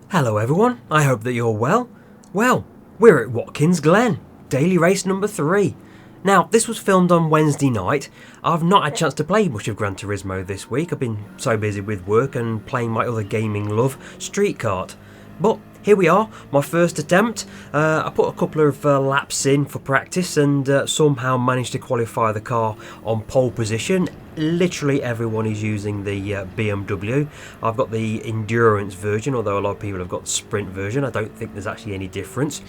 Hello everyone, I hope that you're well. Well, we're at Watkins Glen, daily race number 3. Now, this was filmed on Wednesday night. I've not had a chance to play much of Gran Turismo this week. I've been so busy with work and playing my other gaming love, Street Kart. But here we are, my first attempt. I put a couple of laps in for practice and somehow managed to qualify the car on pole position. Literally everyone is using the BMW. I've got the endurance version, although a lot of people have got the sprint version. I don't think there's actually any difference.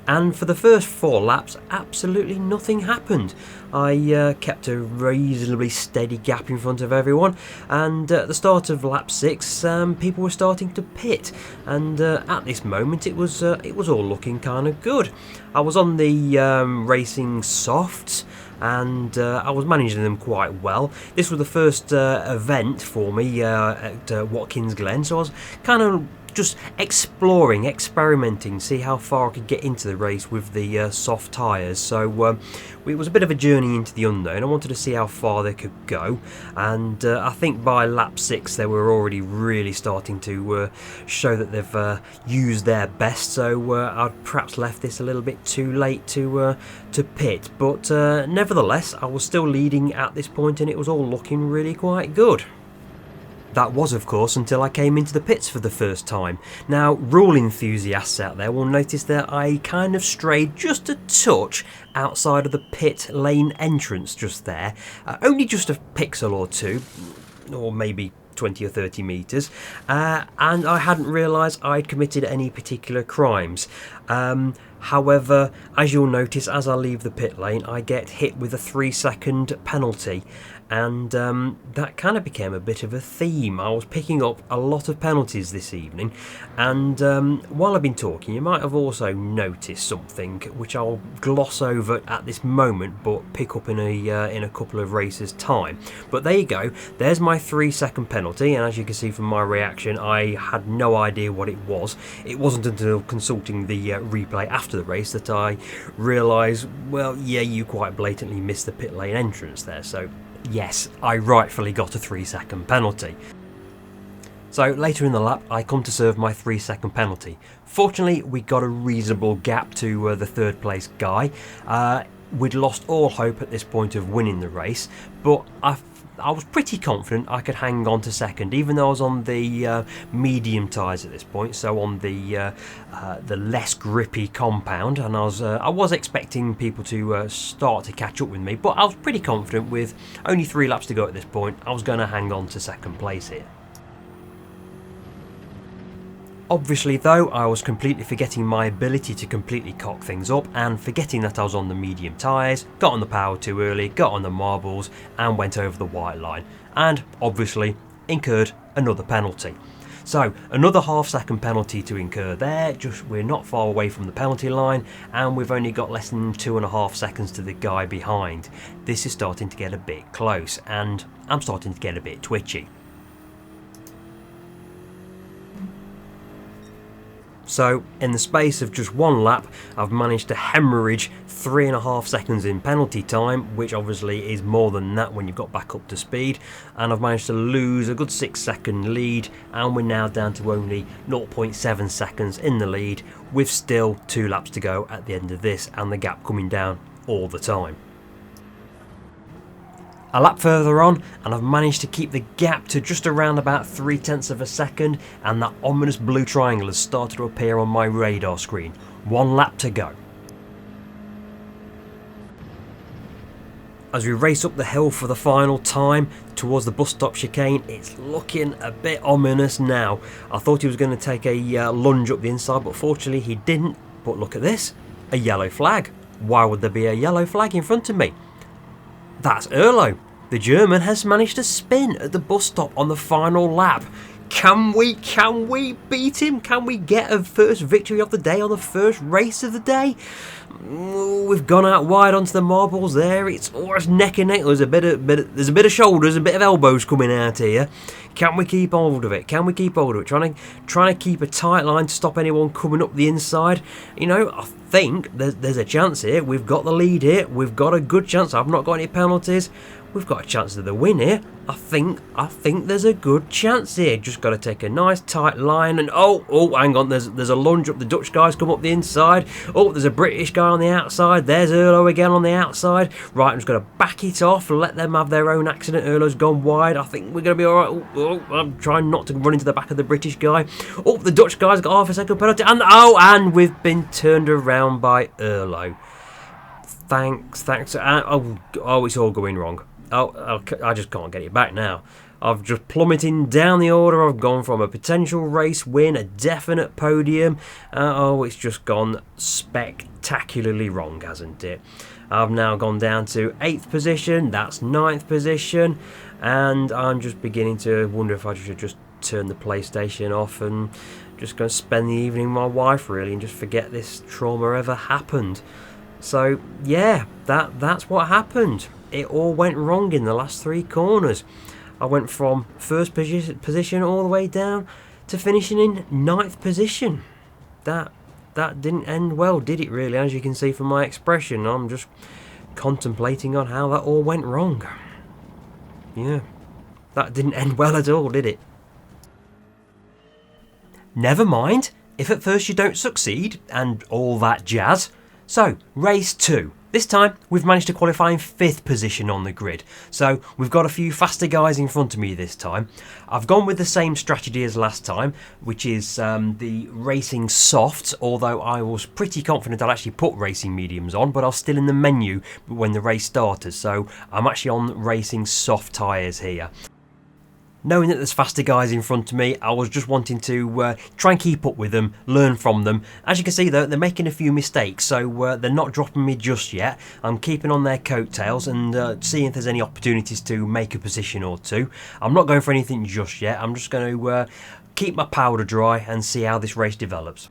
And for the first 4 laps, absolutely nothing happened. I kept a reasonably steady gap in front of everyone, and at the start of lap 6, people were starting to pit. And at this moment, it was all looking kind of good. I was on the racing softs, and I was managing them quite well. This was the first event for me at Watkins Glen, so I was kind of just exploring, experimenting, see how far I could get into the race with the soft tyres. So it was a bit of a journey into the unknown. I wanted to see how far they could go, and I think by lap 6 they were already really starting to show that they've used their best. So I'd perhaps left this a little bit too late to pit, but nevertheless I was still leading at this point, and it was all looking really quite good. That was, of course, until I came into the pits for the first time. Now, rule enthusiasts out there will notice that I kind of strayed just a touch outside of the pit lane entrance just there. Only just a pixel or two, or maybe 20 or 30 metres, and I hadn't realised I'd committed any particular crimes. However, as you'll notice, as I leave the pit lane, I get hit with a 3-second penalty, and that kind of became a bit of a theme. I was picking up a lot of penalties this evening, and while I've been talking, you might have also noticed something which I'll gloss over at this moment, but pick up in a couple of races' time. But there you go, there's my 3-second penalty, and as you can see from my reaction, I had no idea what it was. It wasn't until consulting the replay after the race that I realised, well, yeah, you quite blatantly missed the pit lane entrance there, so yes, I rightfully got a 3-second penalty. So later in the lap, I come to serve my 3-second penalty. Fortunately, we got a reasonable gap to the third place guy. We'd lost all hope at this point of winning the race, but I was pretty confident I could hang on to second, even though I was on the medium tyres at this point, so on the less grippy compound, and I was expecting people to start to catch up with me, but I was pretty confident with only 3 laps to go at this point, I was going to hang on to second place here. Obviously though, I was completely forgetting my ability to completely cock things up, and forgetting that I was on the medium tyres, got on the power too early, got on the marbles and went over the white line, and obviously incurred another penalty. So another half-second penalty to incur there. We're not far away from the penalty line, and we've only got less than 2.5 seconds to the guy behind. This is starting to get a bit close, and I'm starting to get a bit twitchy. So, in the space of just 1 lap, I've managed to hemorrhage 3.5 seconds in penalty time, which obviously is more than that when you've got back up to speed, and I've managed to lose a good 6-second lead, and we're now down to only 0.7 seconds in the lead, with still 2 laps to go at the end of this, and the gap coming down all the time. A lap further on, and I've managed to keep the gap to just around about 0.3 of a second, and that ominous blue triangle has started to appear on my radar screen. 1 lap to go. As we race up the hill for the final time towards the bus stop chicane, it's looking a bit ominous now. I thought he was going to take a lunge up the inside, but fortunately he didn't. But look at this, a yellow flag. Why would there be a yellow flag in front of me? That's Erlo. The German has managed to spin at the bus stop on the final lap. Can we beat him? Can we get a first victory of the day on the first race of the day? We've gone out wide onto the marbles there. It's almost neck and neck. There's a bit of shoulders, a bit of elbows coming out here. Can we keep hold of it? Can we keep hold of it? Trying to keep a tight line to stop anyone coming up the inside. You know, I think there's a chance here. We've got the lead here. We've got a good chance. I've not got any penalties. we've got a chance of the win here. I think there's a good chance here. Just got to take a nice tight line, and oh, hang on, there's a lunge up. The Dutch guys come up the inside. Oh, there's a British guy on the outside. There's Erlo again on the outside. Right, I'm just going to back it off, let them have their own accident. Erlo's gone wide. I think we're going to be all right. Oh, I'm trying not to run into the back of the British guy. Oh, the Dutch guy's got half a second penalty, and we've been turned around by Erlo. Thanks. Oh, it's all going wrong. Oh, I just can't get it back now. I've just plummeting down the order. I've gone from a potential race win, a definite podium. It's just gone spectacularly wrong, hasn't it? I've now gone down to 8th position. That's 9th position. And I'm just beginning to wonder if I should just turn the PlayStation off and just go spend the evening with my wife, really, and just forget this trauma ever happened. So, yeah, that's what happened. It all went wrong in the last 3 corners. I went from 1st position all the way down to finishing in 9th position. That didn't end well, did it, really? As you can see from my expression, I'm just contemplating on how that all went wrong. Yeah, that didn't end well at all, did it? Never mind if at first you don't succeed and all that jazz. So, race 2. This time, we've managed to qualify in 5th position on the grid. So, we've got a few faster guys in front of me this time. I've gone with the same strategy as last time, which is the racing softs, although I was pretty confident I'd actually put racing mediums on, but I was still in the menu when the race started. So, I'm actually on racing soft tyres here. Knowing that there's faster guys in front of me, I was just wanting to try and keep up with them, learn from them. As you can see, though, they're making a few mistakes, so they're not dropping me just yet. I'm keeping on their coattails and seeing if there's any opportunities to make a position or two. I'm not going for anything just yet. I'm just going to keep my powder dry and see how this race develops.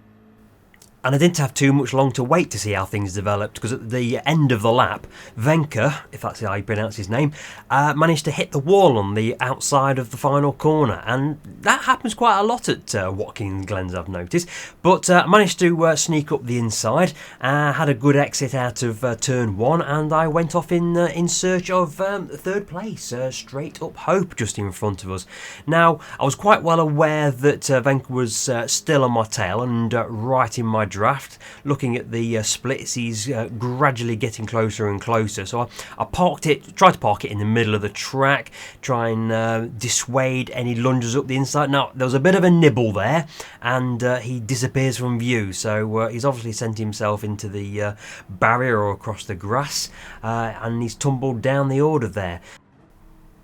And I didn't have too much long to wait to see how things developed, because at the end of the lap, Venka, if that's how you pronounce his name, managed to hit the wall on the outside of the final corner. And that happens quite a lot at Watkins Glen, I've noticed. But managed to sneak up the inside, had a good exit out of turn 1, and I went off in search of 3rd place, straight up hope just in front of us. Now, I was quite well aware that Venka was still on my tail and right in my draft. Looking at the splits, he's gradually getting closer and closer. So I tried to park it in the middle of the track, try and dissuade any lunges up the inside. Now, there was a bit of a nibble there, and he disappears from view. So he's obviously sent himself into the barrier or across the grass, and he's tumbled down the order there.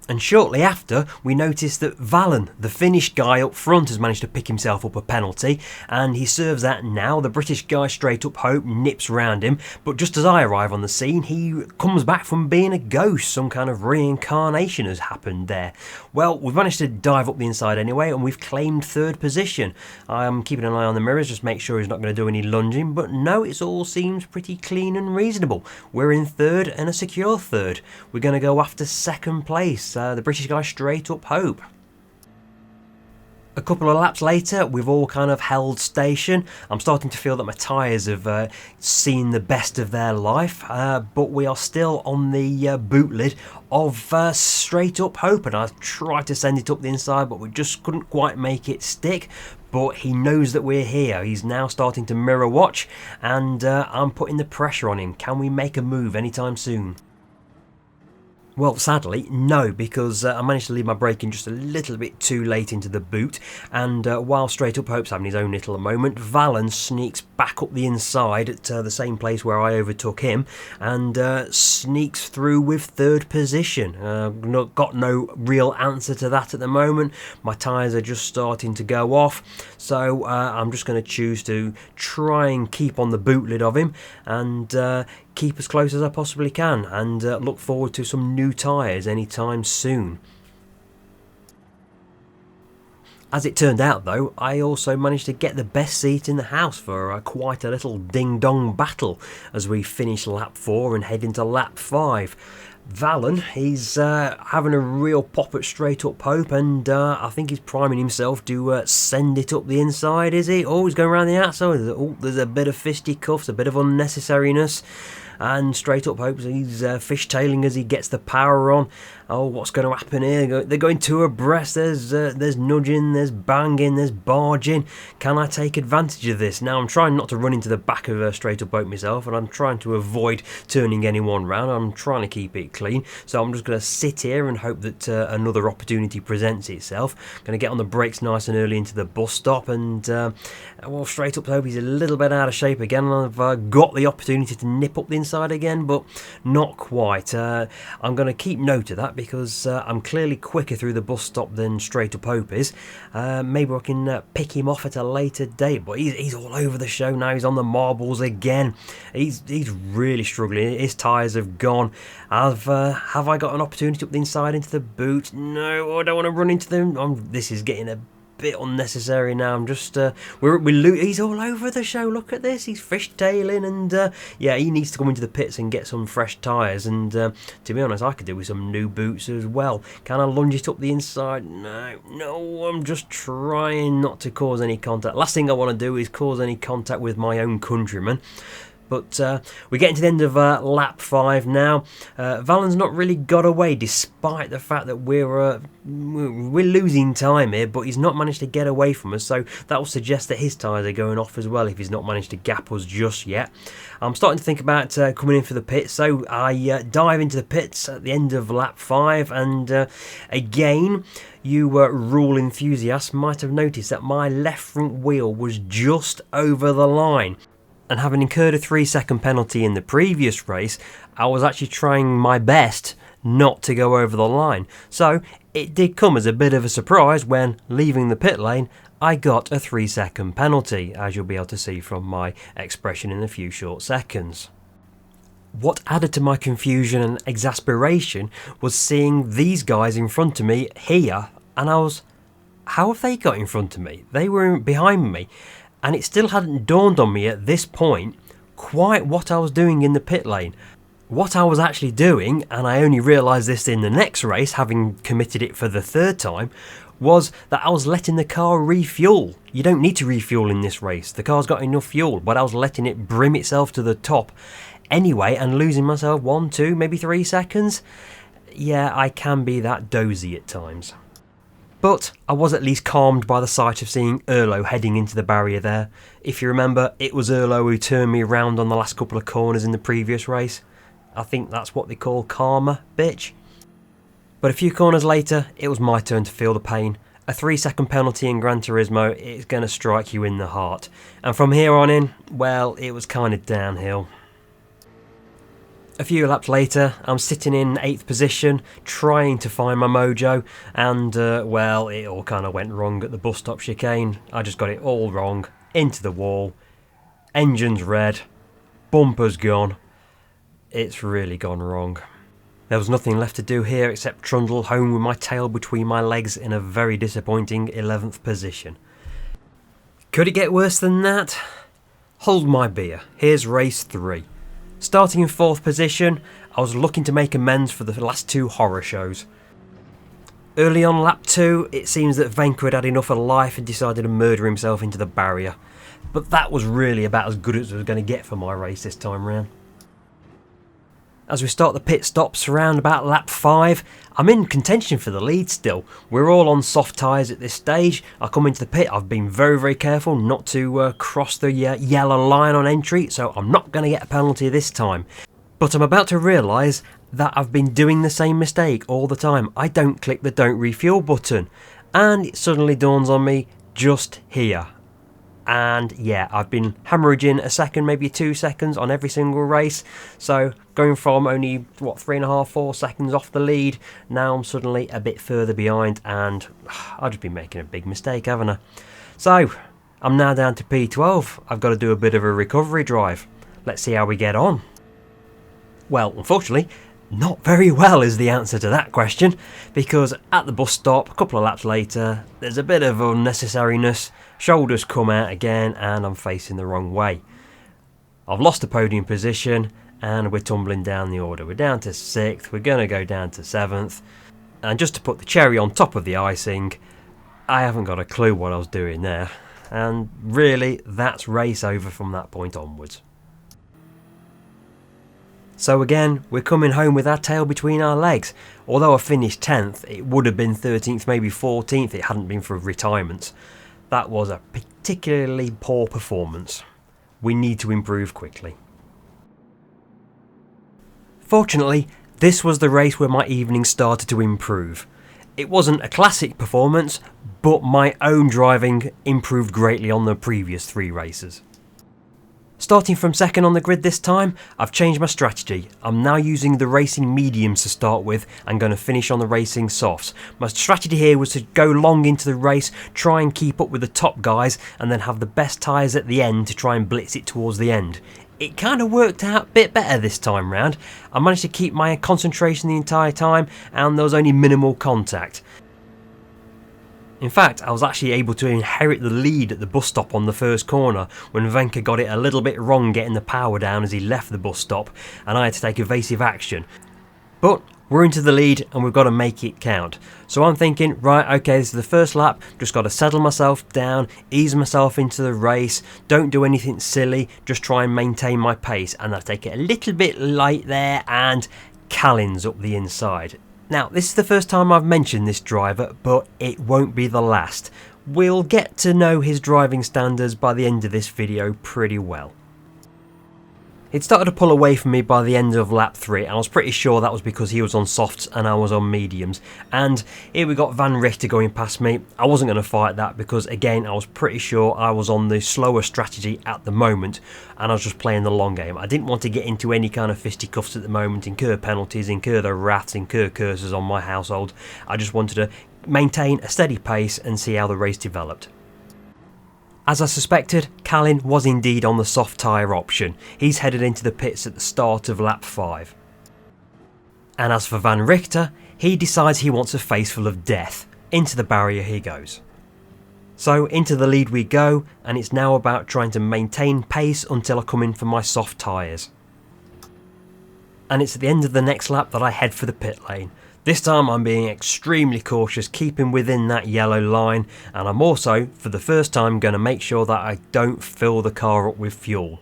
And shortly after, we noticed that Valen, the Finnish guy up front, has managed to pick himself up a penalty, and he serves that now. The British guy, straight up hope, nips round him, but just as I arrive on the scene, he comes back from being a ghost. Some kind of reincarnation has happened there. Well, we've managed to dive up the inside anyway, and we've claimed 3rd position. I'm keeping an eye on the mirrors, just make sure he's not going to do any lunging, but no, it all seems pretty clean and reasonable. We're in 3rd and a secure 3rd. We're going to go after 2nd place. The British guy, straight up hope. A couple of laps later, we've all kind of held station. I'm starting to feel that my tyres have seen the best of their life, but we are still on the boot lid of straight up hope, and I tried to send it up the inside, but we just couldn't quite make it stick. But he knows that we're here. He's now starting to mirror watch, and I'm putting the pressure on him. Can we make a move anytime soon? Well, sadly, no, because I managed to leave my braking just a little bit too late into the boot, and while Straight Up Hope's having his own little moment, Valen sneaks back up the inside at the same place where I overtook him, and sneaks through with 3rd position. Got no real answer to that at the moment. My tyres are just starting to go off, so I'm just going to choose to try and keep on the boot lid of him, and keep as close as I possibly can, and look forward to some new tyres anytime soon. As it turned out, though, I also managed to get the best seat in the house for quite a little ding-dong battle as we finish lap 4 and head into lap 5. Valen, he's having a real pop at Straight Up Hope, and I think he's priming himself to send it up the inside, is he? Oh, he's going around the outside. Oh, there's a bit of fisticuffs, a bit of unnecessariness. and Straight Up hopes he's fishtailing as he gets the power on. Oh, what's going to happen here? They're going two abreast. There's nudging, there's banging, there's barging. Can I take advantage of this? Now, I'm trying not to run into the back of a Straight Up boat myself, and I'm trying to avoid turning anyone round. I'm trying to keep it clean, so I'm just going to sit here and hope that another opportunity presents itself. Going to get on the brakes nice and early into the bus stop, and well, Straight Up hope he's a little bit out of shape again. I've got the opportunity to nip up the inside again, but not quite. I'm going to keep note of that, because I'm clearly quicker through the bus stop than Straight Up Hope is. Maybe I can pick him off at a later date, but he's all over the show now. He's on the marbles again. He's really struggling. His tyres have gone. Have I got an opportunity up the inside into the boot? No, I don't want to run into them. This is getting a bit unnecessary now. I'm just he's all over the show. Look at this, he's fishtailing, and yeah, he needs to come into the pits and get some fresh tyres, and to be honest, I could do with some new boots as well. Can I lunge it up the inside? No, I'm just trying not to cause any contact. Last thing I want to do is cause any contact with my own countrymen. But we're getting to the end of lap 5 now. Vallen's not really got away, despite the fact that we're losing time here, but he's not managed to get away from us, so that will suggest that his tyres are going off as well if he's not managed to gap us just yet. I'm starting to think about coming in for the pits, so I dive into the pits at the end of lap 5, and again, you rule enthusiasts might have noticed that my left front wheel was just over the line. And having incurred a 3-second penalty in the previous race, I was actually trying my best not to go over the line. So it did come as a bit of a surprise when, leaving the pit lane, I got a 3-second penalty, as you'll be able to see from my expression in a few short seconds. What added to my confusion and exasperation was seeing these guys in front of me here, and I was, how have they got in front of me? They were behind me. And it still hadn't dawned on me at this point quite what I was doing in the pit lane. What I was actually doing, and I only realised this in the next race, having committed it for the 3rd time, was that I was letting the car refuel. You don't need to refuel in this race. The car's got enough fuel, but I was letting it brim itself to the top anyway and losing myself 1, 2, maybe 3 seconds. Yeah, I can be that dozy at times. But I was at least calmed by the sight of seeing Erlo heading into the barrier there. If you remember, it was Erlo who turned me around on the last couple of corners in the previous race. I think that's what they call karma, bitch. But a few corners later, it was my turn to feel the pain. A 3-second penalty in Gran Turismo is going to strike you in the heart. And from here on in, well, it was kind of downhill. A few laps later, I'm sitting in 8th position, trying to find my mojo, and, well, it all kind of went wrong at the bus stop chicane. I just got it all wrong, into the wall, engine's red, bumper's gone. It's really gone wrong. There was nothing left to do here except trundle home with my tail between my legs in a very disappointing 11th position. Could it get worse than that? Hold my beer, here's race 3. Starting in 4th position, I was looking to make amends for the last 2 horror shows. Early on lap 2, it seems that Venka had enough of life and decided to murder himself into the barrier. But that was really about as good as I was going to get for my race this time round. As we start the pit stops around about lap 5, I'm in contention for the lead still. We're all on soft tyres at this stage. I come into the pit, I've been very careful not to cross the yellow line on entry, so I'm not going to get a penalty this time. But I'm about to realise that I've been doing the same mistake all the time. I don't click the don't refuel button, and it suddenly dawns on me just here. And yeah, I've been hemorrhaging a second, maybe 2 seconds on every single race. So going from only, 3.5, 4 seconds off the lead, now I'm suddenly a bit further behind, and I've just been making a big mistake, haven't I? So I'm now down to P12. I've got to do a bit of a recovery drive. Let's see how we get on. Well, unfortunately, not very well is the answer to that question, because at the bus stop, a couple of laps later, there's a bit of unnecessariness, shoulders come out again, and I'm facing the wrong way. I've lost the podium position, and we're tumbling down the order. We're down to 6th, we're going to go down to 7th, and just to put the cherry on top of the icing, I haven't got a clue what I was doing there, and really, that's race over from that point onwards. So again, we're coming home with our tail between our legs. Although I finished 10th, it would have been 13th, maybe 14th if it hadn't been for retirements. That was a particularly poor performance. We need to improve quickly. Fortunately, this was the race where my evening started to improve. It wasn't a classic performance, but my own driving improved greatly on the previous 3 races. Starting from second on the grid this time, I've changed my strategy. I'm now using the racing mediums to start with and going to finish on the racing softs. My strategy here was to go long into the race, try and keep up with the top guys, and then have the best tyres at the end to try and blitz it towards the end. It kind of worked out a bit better this time round. I managed to keep my concentration the entire time and there was only minimal contact. In fact, I was actually able to inherit the lead at the bus stop on the first corner when Venka got it a little bit wrong getting the power down as he left the bus stop and I had to take evasive action. But we're into the lead and we've got to make it count. So I'm thinking, right, okay, this is the first lap, just got to settle myself down, ease myself into the race, don't do anything silly, just try and maintain my pace. And I take it a little bit light there and Callin's up the inside. Now, this is the first time I've mentioned this driver, but it won't be the last. We'll get to know his driving standards by the end of this video pretty well. It started to pull away from me by the end of lap 3 and I was pretty sure that was because he was on softs and I was on mediums. And here we got Van Richter going past me. I wasn't going to fight that because again I was pretty sure I was on the slower strategy at the moment and I was just playing the long game. I didn't want to get into any kind of fisticuffs at the moment, incur penalties, incur the wraths, incur curses on my household. I just wanted to maintain a steady pace and see how the race developed. As I suspected, Callin was indeed on the soft tyre option. He's headed into the pits at the start of lap 5. And as for Van Richter, he decides he wants a face full of death. Into the barrier he goes. So into the lead we go, and it's now about trying to maintain pace until I come in for my soft tyres. And it's at the end of the next lap that I head for the pit lane. This time I'm being extremely cautious, keeping within that yellow line, and I'm also, for the first time, going to make sure that I don't fill the car up with fuel.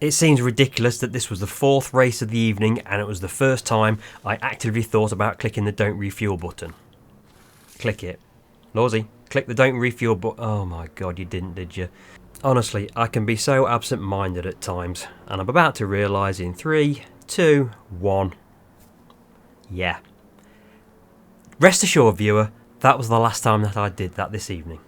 It seems ridiculous that this was the 4th race of the evening and it was the first time I actively thought about clicking the don't refuel button. Click it. Lawsy, click the don't refuel button. Oh my god, you didn't, did you? Honestly, I can be so absent-minded at times, and I'm about to realise in 3, 2, 1. Yeah. Rest assured, viewer, that was the last time that I did that this evening.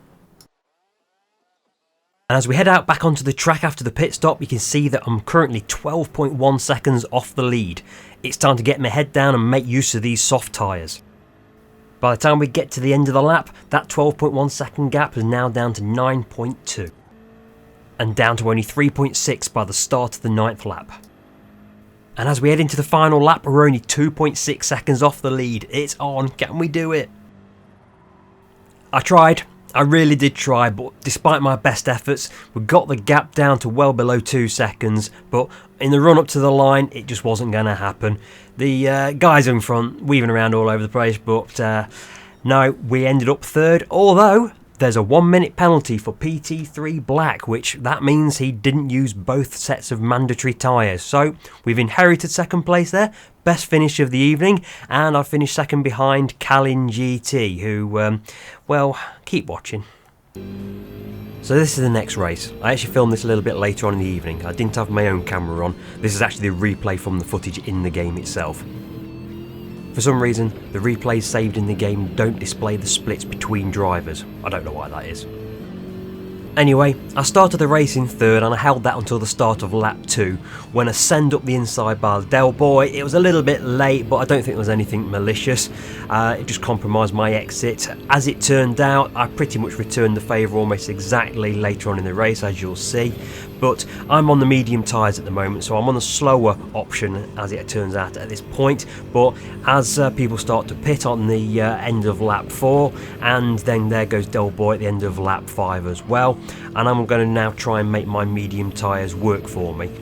And as we head out back onto the track after the pit stop, you can see that I'm currently 12.1 seconds off the lead. It's time to get my head down and make use of these soft tyres. By the time we get to the end of the lap, that 12.1 second gap is now down to 9.2. And down to only 3.6 by the start of the 9th lap. And as we head into the final lap, we're only 2.6 seconds off the lead. It's on, can we do it? I tried, I really did try, but despite my best efforts, we got the gap down to well below 2 seconds, but in the run up to the line, it just wasn't going to happen. The guys in front, weaving around all over the place, but no, we ended up 3rd, although there's a 1 minute penalty for PT3 Black, which that means he didn't use both sets of mandatory tyres. So we've inherited 2nd place there, best finish of the evening, and I finished 2nd behind Callin GT, who, well, keep watching. So this is the next race. I actually filmed this a little bit later on in the evening. I didn't have my own camera on. This is actually the replay from the footage in the game itself. For some reason, the replays saved in the game don't display the splits between drivers. I don't know why that is. Anyway, I started the race in 3rd and I held that until the start of lap 2 when I send up the inside by Del Boy. It was a little bit late, but I don't think there was anything malicious. It just compromised my exit. As it turned out, I pretty much returned the favour almost exactly later on in the race, as you'll see. But I'm on the medium tyres at the moment, so I'm on the slower option as it turns out at this point. But as people start to pit on the end of lap 4, and then there goes Del Boy at the end of lap 5 as well, and I'm going to now try and make my medium tyres work for me.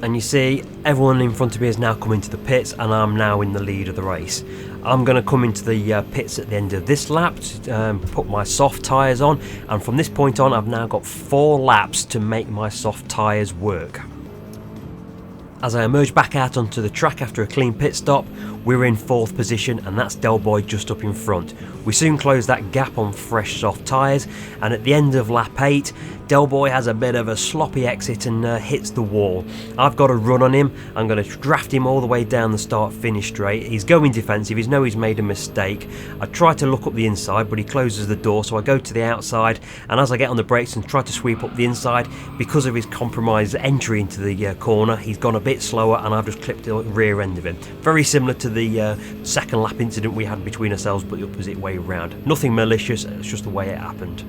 And you see, everyone in front of me has now come into the pits and I'm now in the lead of the race. I'm going to come into the pits at the end of this lap to put my soft tyres on, and from this point on I've now got 4 laps to make my soft tyres work. As I emerge back out onto the track after a clean pit stop, we're in 4th position and that's Del Boy just up in front. We soon close that gap on fresh soft tyres, and at the end of lap 8, Del Boy has a bit of a sloppy exit and hits the wall. I've got a run on him. I'm going to draft him all the way down the start-finish straight. He's going defensive. He knows he's made a mistake. I try to look up the inside, but he closes the door, so I go to the outside, and as I get on the brakes and try to sweep up the inside, because of his compromised entry into the corner, he's gone a bit slower and I've just clipped the rear end of him. Very similar to the second lap incident we had between ourselves, but the opposite way round. Nothing malicious, it's just the way it happened.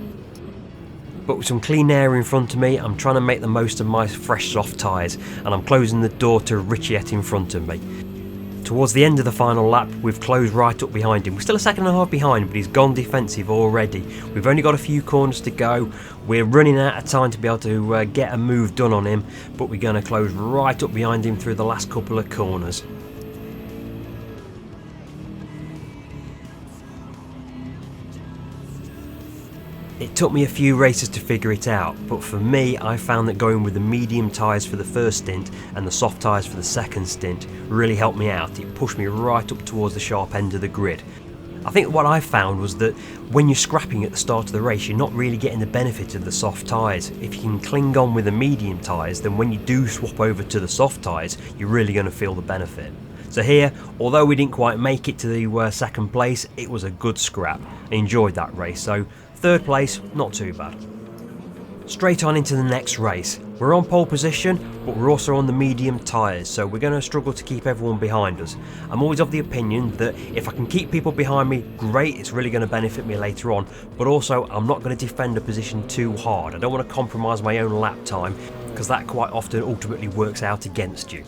But with some clean air in front of me, I'm trying to make the most of my fresh soft tyres, and I'm closing the door to Ricciette in front of me. Towards the end of the final lap, we've closed right up behind him. We're still a second and a half behind, but he's gone defensive already. We've only got a few corners to go. We're running out of time to be able to get a move done on him, but we're going to close right up behind him through the last couple of corners. It took me a few races to figure it out, but for me, I found that going with the medium tyres for the first stint and the soft tyres for the second stint really helped me out. It pushed me right up towards the sharp end of the grid. I think what I found was that when you're scrapping at the start of the race, you're not really getting the benefit of the soft tyres. If you can cling on with the medium tyres, then when you do swap over to the soft tyres, you're really going to feel the benefit. So here, although we didn't quite make it to the second place, it was a good scrap. I enjoyed that race, so 3rd place, not too bad. Straight on into the next race. We're on pole position, but we're also on the medium tyres, so we're going to struggle to keep everyone behind us. I'm always of the opinion that if I can keep people behind me, great, it's really going to benefit me later on, but also I'm not going to defend a position too hard. I don't want to compromise my own lap time, because that quite often ultimately works out against you.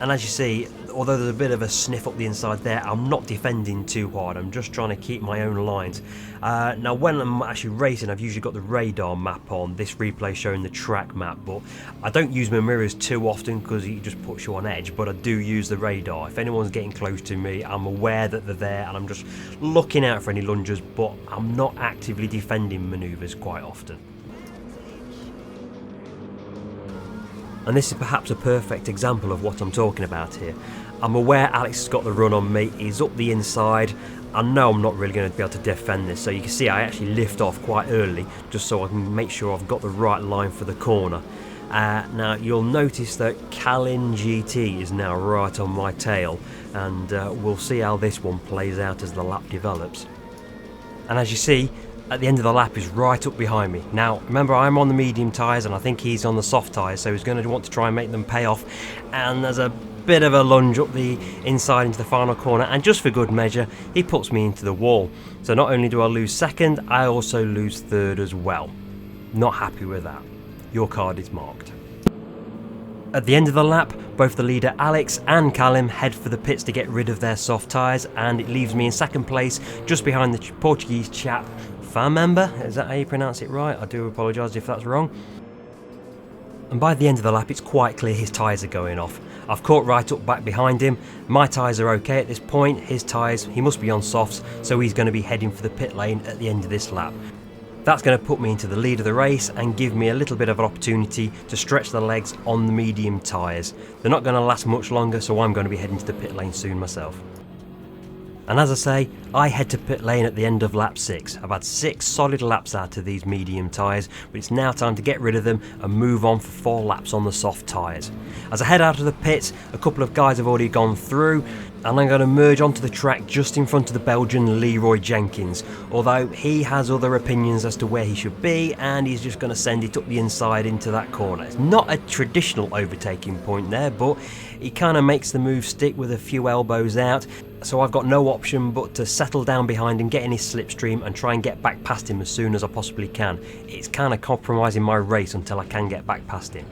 And as you see, although there's a bit of a sniff up the inside there, I'm not defending too hard, I'm just trying to keep my own lines. Now when I'm actually racing, I've usually got the radar map on, this replay showing the track map, but I don't use my mirrors too often because it just puts you on edge, but I do use the radar. If anyone's getting close to me, I'm aware that they're there and I'm just looking out for any lunges, but I'm not actively defending manoeuvres quite often. And this is perhaps a perfect example of what I'm talking about here. I'm aware Alex has got the run on me, he's up the inside. I know I'm not really going to be able to defend this, so you can see I actually lift off quite early just so I can make sure I've got the right line for the corner. Now you'll notice that Calin GT is now right on my tail, and we'll see how this one plays out as the lap develops. And as you see, at the end of the lap is right up behind me. Now remember, I'm on the medium tyres and I think he's on the soft tyres, so he's going to want to try and make them pay off, and there's a bit of a lunge up the inside into the final corner, and just for good measure he puts me into the wall. So not only do I lose second, I also lose third as well. Not happy with that. Your card is marked. At the end of the lap, both the leader Alex and Callum head for the pits to get rid of their soft tyres, and it leaves me in second place just behind the Portuguese chap, fan member, is that how you pronounce it right? I do apologise if that's wrong. And by the end of the lap it's quite clear his tyres are going off. I've caught right up back behind him, my tyres are okay at this point, his tyres, he must be on softs, so he's going to be heading for the pit lane at the end of this lap. That's going to put me into the lead of the race and give me a little bit of an opportunity to stretch the legs on the medium tyres. They're not going to last much longer, so I'm going to be heading to the pit lane soon myself. And as I say, I head to pit lane at the end of lap 6. I've had 6 solid laps out of these medium tyres, but it's now time to get rid of them and move on for 4 laps on the soft tyres. As I head out of the pits, a couple of guys have already gone through, and I'm going to merge onto the track just in front of the Belgian Leroy Jenkins, although he has other opinions as to where he should be, and he's just going to send it up the inside into that corner. It's not a traditional overtaking point there, but he kind of makes the move stick with a few elbows out, so I've got no option but to settle down behind him, get in his slipstream and try and get back past him as soon as I possibly can. It's kind of compromising my race until I can get back past him.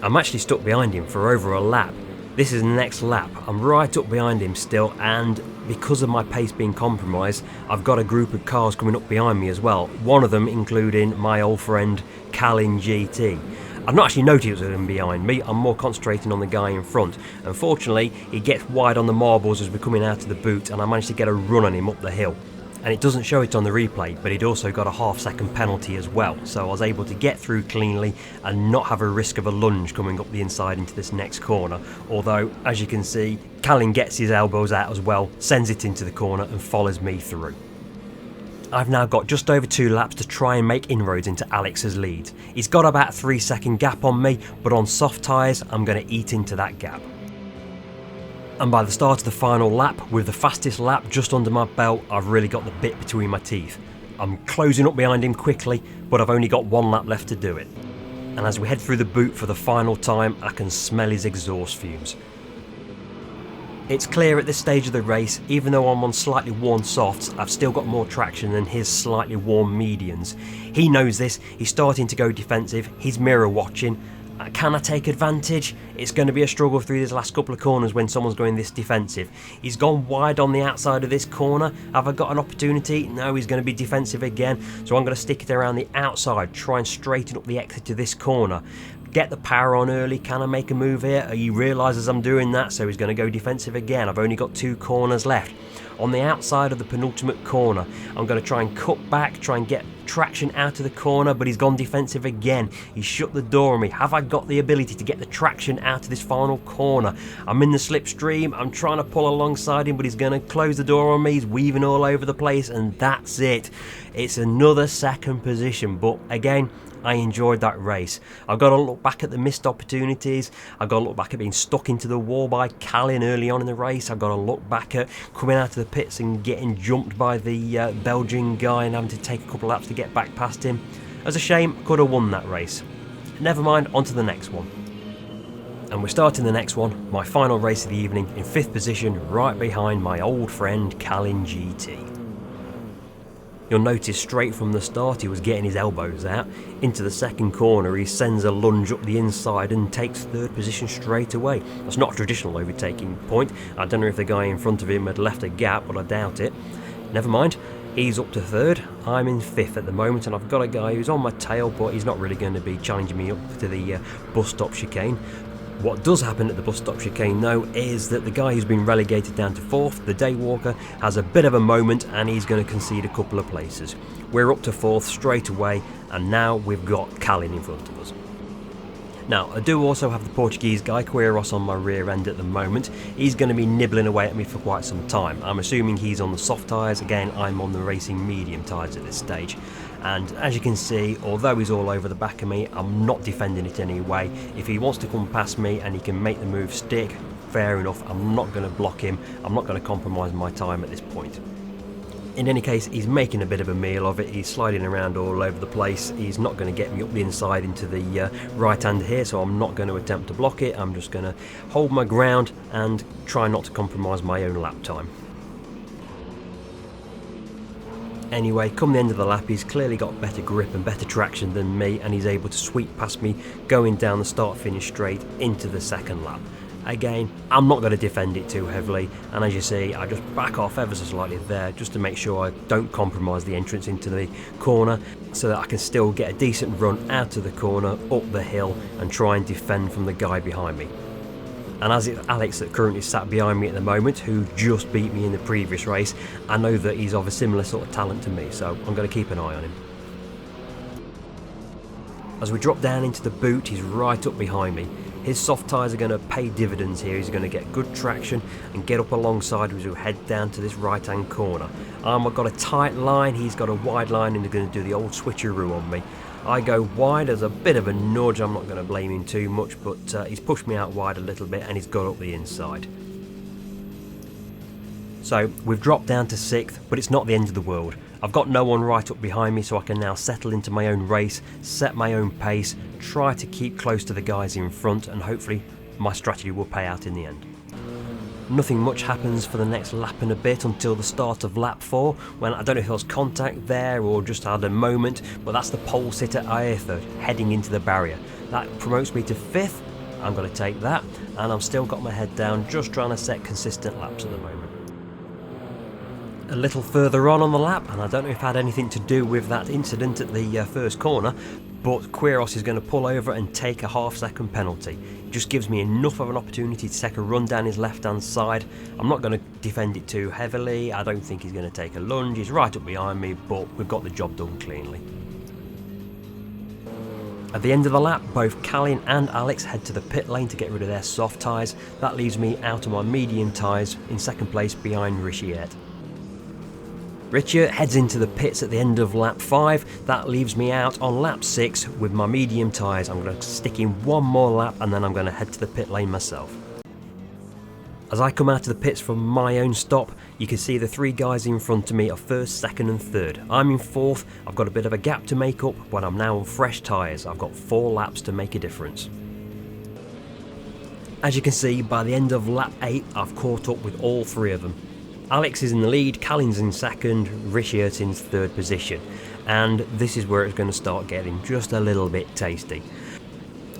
I'm actually stuck behind him for over a lap. This is the next lap. I'm right up behind him still, and because of my pace being compromised, I've got a group of cars coming up behind me as well, one of them including my old friend Calin GT. I've not actually noticed him behind me, I'm more concentrating on the guy in front. Unfortunately, he gets wide on the marbles as we're coming out of the boot, and I managed to get a run on him up the hill. And it doesn't show it on the replay, but he'd also got a half-second penalty as well, so I was able to get through cleanly and not have a risk of a lunge coming up the inside into this next corner, although, as you can see, Callin gets his elbows out as well, sends it into the corner and follows me through. I've now got just over 2 laps to try and make inroads into Alex's lead. He's got about a 3-second gap on me, but on soft tyres I'm going to eat into that gap. And by the start of the final lap, with the fastest lap just under my belt, I've really got the bit between my teeth. I'm closing up behind him quickly, but I've only got 1 lap left to do it. And as we head through the boot for the final time, I can smell his exhaust fumes. It's clear at this stage of the race, even though I'm on slightly worn softs, I've still got more traction than his slightly worn medians. He knows this, he's starting to go defensive, he's mirror watching. Can I take advantage? It's going to be a struggle through these last couple of corners when someone's going this defensive. He's gone wide on the outside of this corner. Have I got an opportunity? No, he's going to be defensive again. So I'm going to stick it around the outside, try and straighten up the exit to this corner. Get the power on early. Can I make a move here? He realises I'm doing that, so he's going to go defensive again. I've only got 2 corners left. On the outside of the penultimate corner, I'm going to try and cut back, try and get traction out of the corner, but he's gone defensive again. He's shut the door on me. Have I got the ability to get the traction out of this final corner? I'm in the slipstream. I'm trying to pull alongside him, but he's going to close the door on me. He's weaving all over the place, and that's it. It's another second position, but again, I enjoyed that race. I've got to look back at the missed opportunities. I've got to look back at being stuck into the wall by Callin early on in the race. I've got to look back at coming out of the pits and getting jumped by the Belgian guy and having to take a couple of laps to get back past him. It was a shame, could have won that race. Never mind, on to the next one. And we're starting the next one, my final race of the evening, in 5th position, right behind my old friend Callin GT. You'll notice straight from the start he was getting his elbows out. Into the second corner he sends a lunge up the inside and takes 3rd position straight away. That's not a traditional overtaking point. I don't know if the guy in front of him had left a gap, but I doubt it. Never mind, he's up to 3rd. I'm in 5th at the moment, and I've got a guy who's on my tail, but he's not really going to be challenging me up to the bus stop chicane. What does happen at the bus stop chicane though is that the guy who's been relegated down to 4th, the Daywalker, has a bit of a moment and he's going to concede a couple of places. We're up to 4th straight away, and now we've got Callin in front of us. Now, I do also have the Portuguese guy, Quiros, on my rear end at the moment. He's going to be nibbling away at me for quite some time. I'm assuming he's on the soft tyres. Again, I'm on the racing medium tyres at this stage. And as you can see, although he's all over the back of me, I'm not defending it anyway. If he wants to come past me and he can make the move stick, fair enough. I'm not going to block him. I'm not going to compromise my time at this point. In any case, he's making a bit of a meal of it. He's sliding around all over the place. He's not going to get me up the inside into the right hand here, so I'm not going to attempt to block it. I'm just going to hold my ground and try not to compromise my own lap time. Anyway, come the end of the lap, he's clearly got better grip and better traction than me, and he's able to sweep past me going down the start-finish straight into the second lap. Again, I'm not going to defend it too heavily, and as you see, I just back off ever so slightly there just to make sure I don't compromise the entrance into the corner, so that I can still get a decent run out of the corner, up the hill, and try and defend from the guy behind me. And as it's Alex that currently sat behind me at the moment, who just beat me in the previous race, I know that he's of a similar sort of talent to me, so I'm going to keep an eye on him. As we drop down into the boot, he's right up behind me. His soft tyres are going to pay dividends here. He's going to get good traction and get up alongside as we head down to this right hand corner. I've got a tight line, he's got a wide line, and he's going to do the old switcheroo on me. I go wide as a bit of a nudge. I'm not going to blame him too much, but he's pushed me out wide a little bit and he's got up the inside. So we've dropped down to 6th, but it's not the end of the world. I've got no one right up behind me, so I can now settle into my own race, set my own pace, try to keep close to the guys in front, and hopefully my strategy will pay out in the end. Nothing much happens for the next lap and a bit until the start of lap 4, when I don't know if there was contact there or just had a moment, but that's the pole sitter Aether heading into the barrier. That promotes me to 5th. I'm going to take that, and I've still got my head down, just trying to set consistent laps at the moment. A little further on the lap, and I don't know if it had anything to do with that incident at the first corner, but Quiros is going to pull over and take a half-second penalty. It just gives me enough of an opportunity to take a run down his left-hand side. I'm not going to defend it too heavily. I don't think he's going to take a lunge. He's right up behind me, but we've got the job done cleanly. At the end of the lap, both Callin and Alex head to the pit lane to get rid of their soft tyres. That leaves me out of my medium tyres in second place behind Ricciardo. Ricciardo heads into the pits at the end of lap 5. That leaves me out on lap 6 with my medium tyres. I'm going to stick in one more lap and then I'm going to head to the pit lane myself. As I come out of the pits from my own stop, you can see the 3 guys in front of me are first, second and third. I'm in fourth, I've got a bit of a gap to make up, but I'm now on fresh tyres. I've got 4 laps to make a difference. As you can see, by the end of lap 8, I've caught up with all 3 of them. Alex is in the lead, Callin's in second, Ricciardo's in third position. And this is where it's going to start getting just a little bit tasty.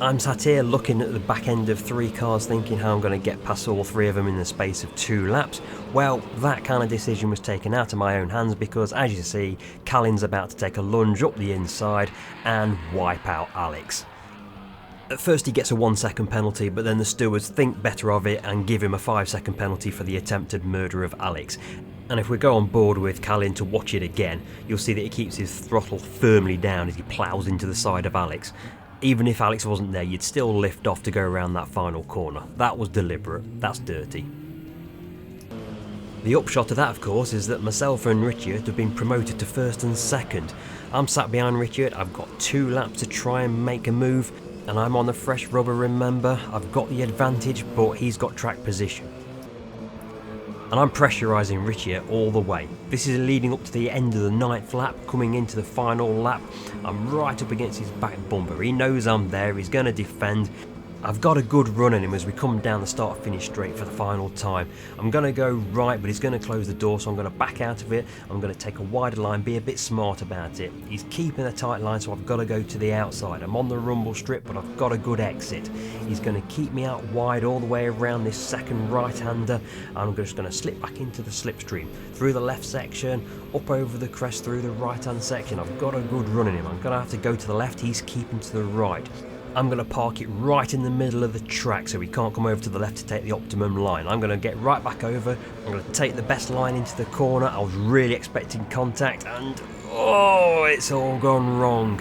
I'm sat here looking at the back end of 3 cars thinking how I'm going to get past all 3 of them in the space of 2 laps. Well, that kind of decision was taken out of my own hands because, as you see, Callin's about to take a lunge up the inside and wipe out Alex. At first he gets a 1-second penalty, but then the stewards think better of it and give him a 5-second penalty for the attempted murder of Alex. And if we go on board with Callin to watch it again, you'll see that he keeps his throttle firmly down as he ploughs into the side of Alex. Even if Alex wasn't there, you'd still lift off to go around that final corner. That was deliberate. That's dirty. The upshot of that, of course, is that myself and Richard have been promoted to first and second. I'm sat behind Richard, I've got 2 laps to try and make a move, and I'm on the fresh rubber, remember. I've got the advantage, but he's got track position. And I'm pressurising Ricciardo all the way. This is leading up to the end of the 9th lap, coming into the final lap. I'm right up against his back bumper. He knows I'm there, he's going to defend. I've got a good run on him as we come down the start-finish straight for the final time. I'm going to go right, but he's going to close the door, so I'm going to back out of it. I'm going to take a wider line, be a bit smart about it. He's keeping a tight line, so I've got to go to the outside. I'm on the rumble strip, but I've got a good exit. He's going to keep me out wide all the way around this second right-hander. I'm just going to slip back into the slipstream, through the left section, up over the crest, through the right-hand section. I've got a good run on him. I'm going to have to go to the left, he's keeping to the right. I'm going to park it right in the middle of the track so he can't come over to the left to take the optimum line. I'm going to get right back over, I'm going to take the best line into the corner. I was really expecting contact and oh, it's all gone wrong.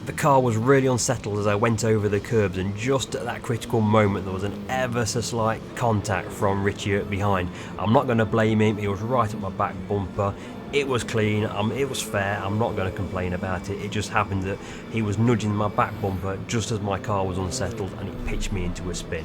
The car was really unsettled as I went over the curbs, and just at that critical moment there was an ever so slight contact from Richie behind. I'm not going to blame him, he was right up my back bumper. It was clean, it was fair, I'm not going to complain about it. It just happened that he was nudging my back bumper just as my car was unsettled and he pitched me into a spin.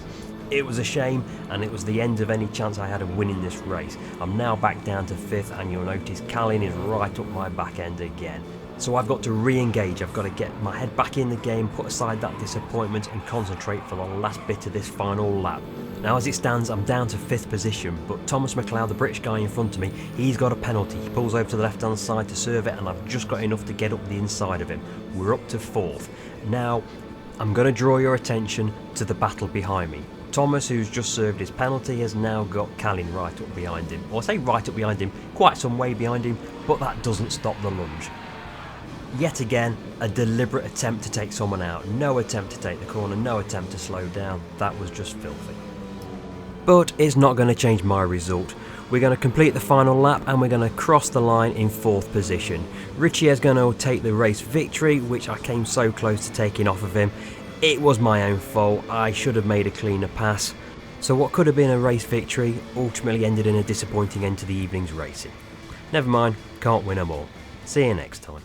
It was a shame, and it was the end of any chance I had of winning this race. I'm now back down to 5th, and you'll notice Callin is right up my back end again. So I've got to re-engage, I've got to get my head back in the game, put aside that disappointment and concentrate for the last bit of this final lap. Now as it stands, I'm down to 5th position, but Thomas McLeod, the British guy in front of me, he's got a penalty. He pulls over to the left hand side to serve it, and I've just got enough to get up the inside of him. We're up to 4th. Now, I'm going to draw your attention to the battle behind me. Thomas, who's just served his penalty, has now got Callin right up behind him. Or I say right up behind him, quite some way behind him, but that doesn't stop the lunge. Yet again, a deliberate attempt to take someone out. No attempt to take the corner, no attempt to slow down. That was just filthy. But it's not going to change my result. We're going to complete the final lap and we're going to cross the line in 4th position. Richie is going to take the race victory, which I came so close to taking off of him. It was my own fault, I should have made a cleaner pass. So what could have been a race victory ultimately ended in a disappointing end to the evening's racing. Never mind, can't win them all. See you next time.